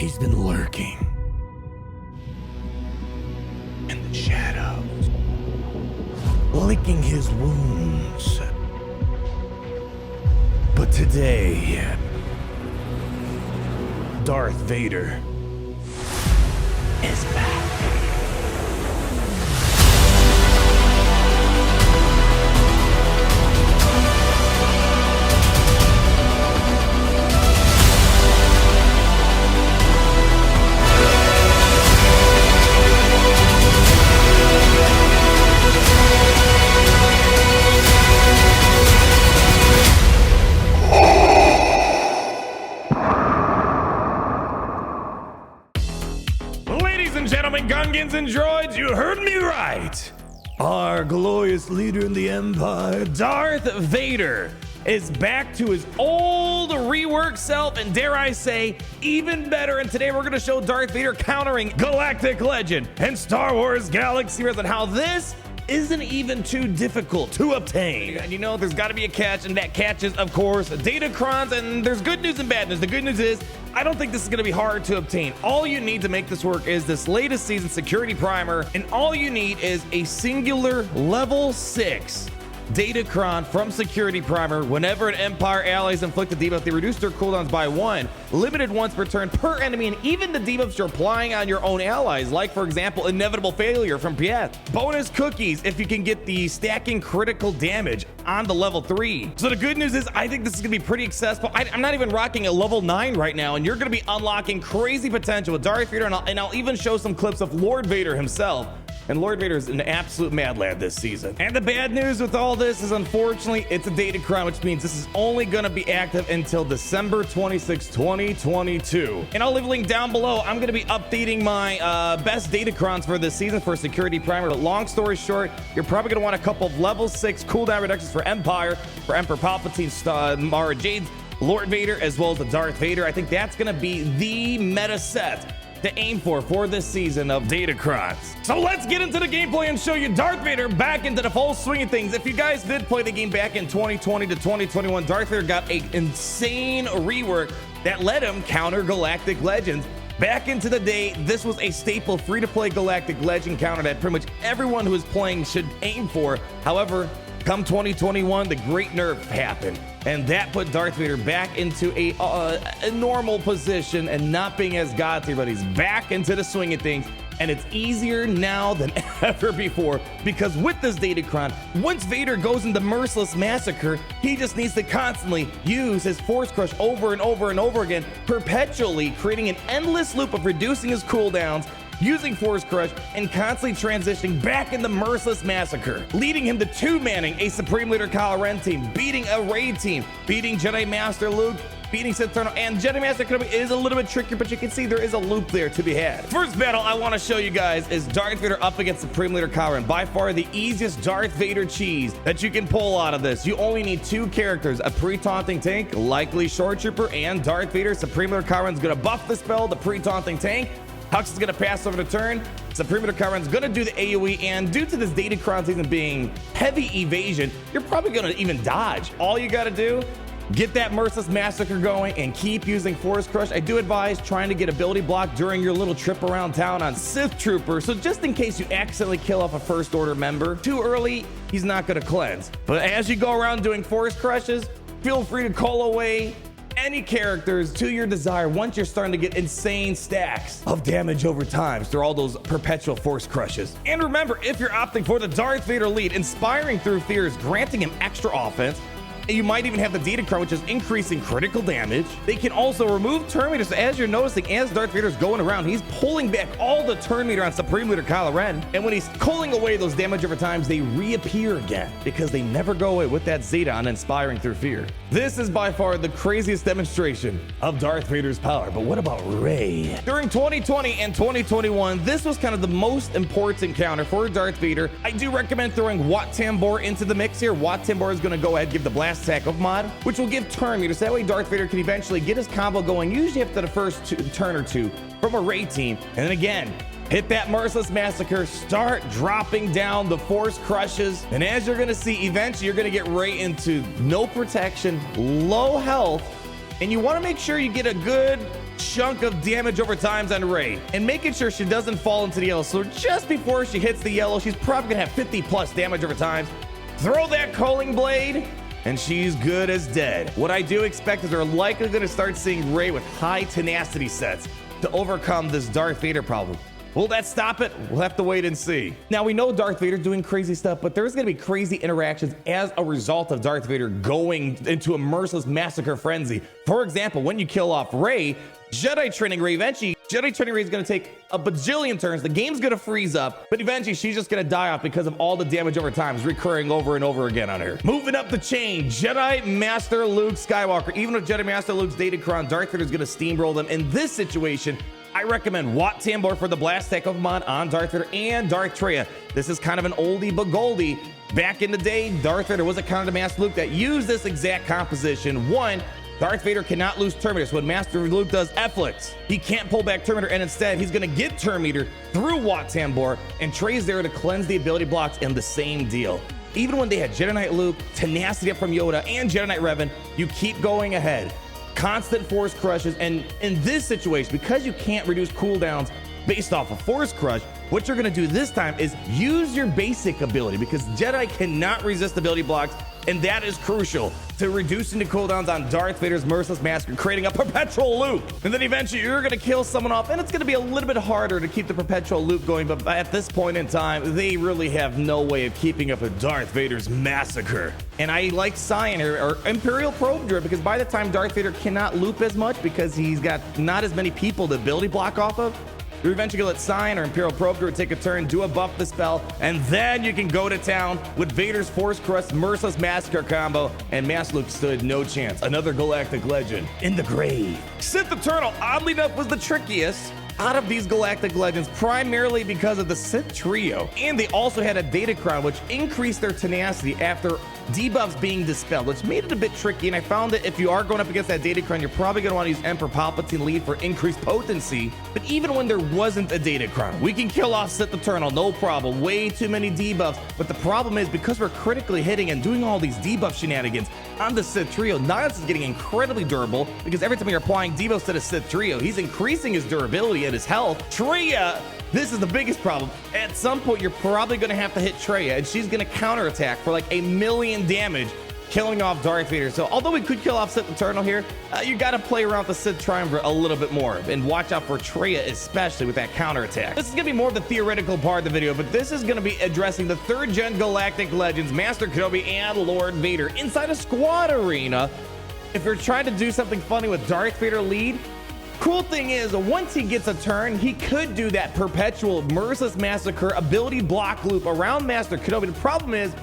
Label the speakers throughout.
Speaker 1: He's been lurking in the shadows, licking his wounds. But today, Darth Vader is back. Gentlemen, Gungans and droids, you heard me right. Our glorious leader in the Empire, Darth Vader, is back to his old rework self, and dare I say, even better. And today we're going to show Darth Vader countering Galactic Legend and Star Wars Galaxy Res, and how this isn't even too difficult to obtain. And you know, there's got to be a catch, and that catch is, of course, Datacrons. And there's good news and bad news. The good news is, I don't think this is going to be hard to obtain. All you need to make this work is this latest season security primer, and all you need is a singular level 6 Datacron from security primer. Whenever an Empire ally is inflicted debuff, they reduce their cooldowns by 1, limited once per turn per enemy, and even the debuffs you're applying on your own allies, like for example Inevitable Failure from PS. Bonus cookies if you can get the stacking critical damage on the level 3. So the good news is, I think this is gonna be pretty accessible. I'm not even rocking a level 9 right now, and you're gonna be unlocking crazy potential with Darth Vader, and I'll even show some clips of Lord Vader himself. And Lord Vader is an absolute mad lad this season. And the bad news with all this is, unfortunately, it's a Datacron, which means this is only going to be active until December 26, 2022. And I'll leave a link down below. I'm going to be updating my best Datacrons for this season for security primer. But long story short, you're probably going to want a couple of level 6 cooldown reductions for Empire, for Emperor Palpatine, Mara Jade's, Lord Vader, as well as the Darth Vader. I think that's going to be the meta set to aim for this season of Datacrons. So let's get into the gameplay and show you Darth Vader back into the full swing of things. If you guys did play the game back in 2020 to 2021, Darth Vader got an insane rework that let him counter Galactic Legends. Back into the day, this was a staple free-to-play Galactic Legend counter that pretty much everyone who is playing should aim for. However, come 2021, the great nerf happened, and that put Darth Vader back into a normal position and not being as god tier, but he's back into the swing of things. And it's easier now than ever before, because with this Datacron, once Vader goes into Merciless Massacre, he just needs to constantly use his Force Crush over and over and over again, perpetually creating an endless loop of reducing his cooldowns, using Force Crush, and constantly transitioning back into Merciless Massacre, leading him to two-manning a Supreme Leader Kylo Ren team, beating a raid team, beating Jedi Master Luke, beating Sith Eternal, and Jedi Master Kenobi is a little bit trickier, but you can see there is a loop there to be had. First battle I want to show you guys is Darth Vader up against Supreme Leader Kylo Ren. By far the easiest Darth Vader cheese that you can pull out of this. You only need 2 characters, a pre-taunting tank, likely Short Trooper, and Darth Vader. Supreme Leader Kylo Ren's gonna buff the spell, the pre-taunting tank. Hux is gonna pass over the turn. Supreme Leader Kylo Ren's gonna do the AoE, and due to this Datacron season being heavy evasion, you're probably gonna even dodge. All you gotta do, get that Merciless Massacre going and keep using Force Crush. I do advise trying to get ability block during your little trip around town on Sith Trooper, so just in case you accidentally kill off a First Order member too early, he's not gonna cleanse. But as you go around doing Force Crushes, feel free to call away any characters to your desire once you're starting to get insane stacks of damage over time through all those perpetual Force Crushes. And remember, if you're opting for the Darth Vader lead, inspiring through fear is granting him extra offense. You might even have the Datacron, which is increasing critical damage. They can also remove turn meters. So as you're noticing, as Darth Vader's going around, he's pulling back all the turn meter on Supreme Leader Kylo Ren. And when he's pulling away those damage over times, they reappear again because they never go away with that Zeta on Inspiring Through Fear. This is by far the craziest demonstration of Darth Vader's power. But what about Rey? During 2020 and 2021, this was kind of the most important counter for Darth Vader. I do recommend throwing Wat Tambor into the mix here. Wat Tambor is going to go ahead and give the blast attack of mod, which will give turn meters. That way Darth Vader can eventually get his combo going, usually after the first turn or two from a raid team. And then again, hit that Merciless Massacre, start dropping down the Force Crushes. And as you're gonna see, eventually you're gonna get right into no protection, low health, and you wanna make sure you get a good chunk of damage over times on Rey and making sure she doesn't fall into the yellow. So just before she hits the yellow, she's probably gonna have 50 plus damage over time. Throw that Culling Blade and she's good as dead. What I do expect is we're likely gonna start seeing Rey with high tenacity sets to overcome this Darth Vader problem. Will that stop it? We'll have to wait and see. Now, we know Darth Vader doing crazy stuff, but there's gonna be crazy interactions as a result of Darth Vader going into a merciless massacre frenzy. For example, when you kill off Rey, Jedi training Rey, eventually, Jedi training Rey is gonna take a bajillion turns. The game's gonna freeze up, but eventually she's just gonna die off because of all the damage over time is recurring over and over again on her. Moving up the chain, Jedi Master Luke Skywalker. Even with Jedi Master Luke's Datacron, Darth Vader's gonna steamroll them. In this situation, I recommend Wat Tambor for the Blast Tech Pokemon on Darth Vader and Darth Traya. This is kind of an oldie but goldie. Back in the day, Darth Vader was a counter to Master Luke that used this exact composition. One, Darth Vader cannot lose Terminator. When Master Luke does F-Flix, he can't pull back Terminator, and instead he's gonna get Terminator through Wat Tambor, and Traya's there to cleanse the ability blocks, and the same deal. Even when they had Jedi Knight Luke, tenacity up from Yoda, and Jedi Knight Revan, you keep going ahead. Constant force crushes, and in this situation, because you can't reduce cooldowns based off of force crush, what you're gonna do this time is use your basic ability, because Jedi cannot resist ability blocks, and that is crucial to reducing the cooldowns on Darth Vader's Merciless Massacre, creating a perpetual loop. And then eventually you're gonna kill someone off, and it's gonna be a little bit harder to keep the perpetual loop going, but at this point in time, they really have no way of keeping up with Darth Vader's massacre. And I like Cyan or Imperial Probe Drill, because by the time Darth Vader cannot loop as much because he's got not as many people to ability block off of, you're eventually gonna let Cyan or Imperial Probe Drill take a turn, do a buff the spell, and then you can go to town with Vader's Force Crush Merciless Massacre combo, and Master Luke stood no chance. Another Galactic Legend in the grave. Sith Eternal, oddly enough, was the trickiest out of these Galactic Legends, primarily because of the Sith trio. And they also had a Datacron, which increased their tenacity after debuffs being dispelled, which made it a bit tricky. And I found that if you are going up against that Datacron, you're probably going to want to use Emperor Palpatine lead for increased potency. But even when there wasn't a Datacron, we can kill off Sith Eternal, no problem. Way too many debuffs. But the problem is, because we're critically hitting and doing all these debuff shenanigans on the Sith trio, Nihilus is getting incredibly durable, because every time you're applying debuffs to the Sith trio, he's increasing his durability and his health. Traya, this is the biggest problem. At some point, you're probably going to have to hit Traya, and she's going to counterattack for like 1,000,000 damage, killing off Darth Vader. So although we could kill off Sith Eternal here, you got to play around with the Sith Triumvirate a little bit more, and watch out for Traya, especially with that counterattack. This is going to be more of the theoretical part of the video, but this is going to be addressing the 3rd gen Galactic Legends, Master Kenobi and Lord Vader, inside a squad arena. If you're trying to do something funny with Darth Vader lead, cool thing is, once he gets a turn, he could do that perpetual Merciless Massacre ability block loop around Master Kenobi. The problem is,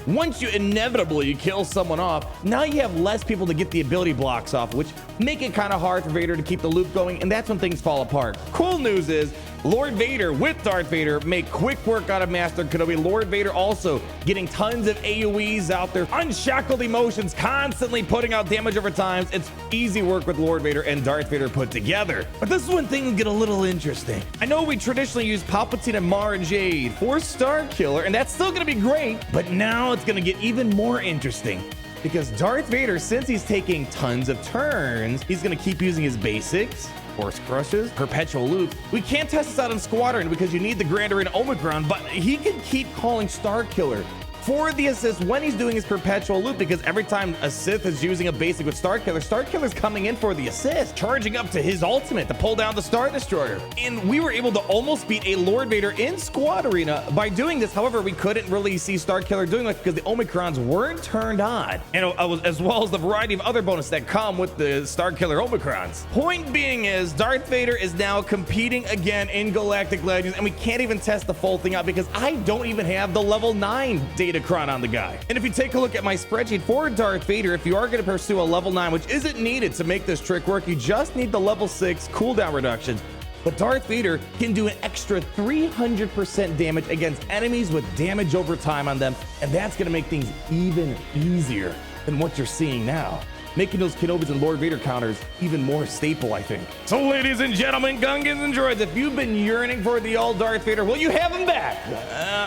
Speaker 1: once you inevitably kill someone off, now you have less people to get the ability blocks off, which make it kind of hard for Vader to keep the loop going, and that's when things fall apart. Cool news is, Lord Vader with Darth Vader make quick work out of Master Kenobi. Lord Vader also getting tons of AoEs out there, unshackled emotions, constantly putting out damage over time. It's easy work with Lord Vader and Darth Vader put together. But this is when things get a little interesting. I know we traditionally use Palpatine and Mara Jade for Star Killer, and that's still gonna be great, but now it's gonna get even more interesting. Because Darth Vader, since he's taking tons of turns, he's gonna keep using his basics, Force Crushes, Perpetual Loop. We can't test this out on Squadron because you need the Grand Arena Omicron, but he can keep calling Star Killer for the assist when he's doing his Perpetual Loop, because every time a Sith is using a basic with Star Killer's coming in for the assist, charging up to his ultimate to pull down the Star Destroyer. And we were able to almost beat a Lord Vader in Squad Arena by doing this. However, we couldn't really see Star Killer doing it because the Omicrons weren't turned on, and as well as the variety of other bonuses that come with the Star Killer Omicrons. Point being is, Darth Vader is now competing again in Galactic Legends, and we can't even test the full thing out because I don't even have the level 9 Datacron on the guy. And if you take a look at my spreadsheet for Darth Vader, if you are going to pursue a level 9, which isn't needed to make this trick work, you just need the level 6 cooldown reductions. But Darth Vader can do an extra 300% damage against enemies with damage over time on them, and that's going to make things even easier than what you're seeing now, making those Kenobis and Lord Vader counters even more staple, I think. So ladies and gentlemen, Gungans and Droids, if you've been yearning for the old Darth Vader, well, you have him back.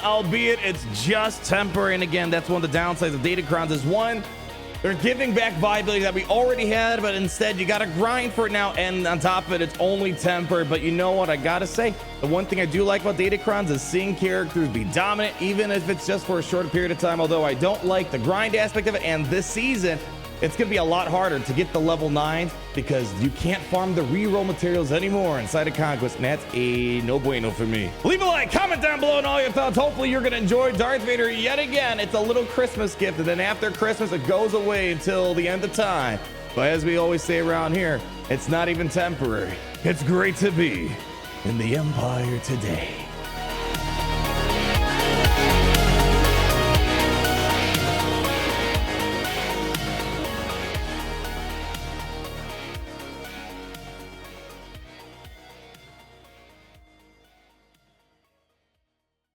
Speaker 1: Albeit it's just temporary. And again, that's one of the downsides of Datacrons is, one, They're giving back viability that we already had, but instead you got to grind for it now. And on top of it, it's only tempered. But you know what? I got to say, the one thing I do like about Datacrons is seeing characters be dominant, even if it's just for a short period of time. Although I don't like the grind aspect of it. And this season, it's going to be a lot harder to get the level 9 because you can't farm the reroll materials anymore inside of Conquest, and that's a no bueno for me. Leave a like, comment down below and all your thoughts. Hopefully you're going to enjoy Darth Vader yet again. It's a little Christmas gift, and then after Christmas, it goes away until the end of time. But as we always say around here, it's not even temporary. It's great to be in the Empire today.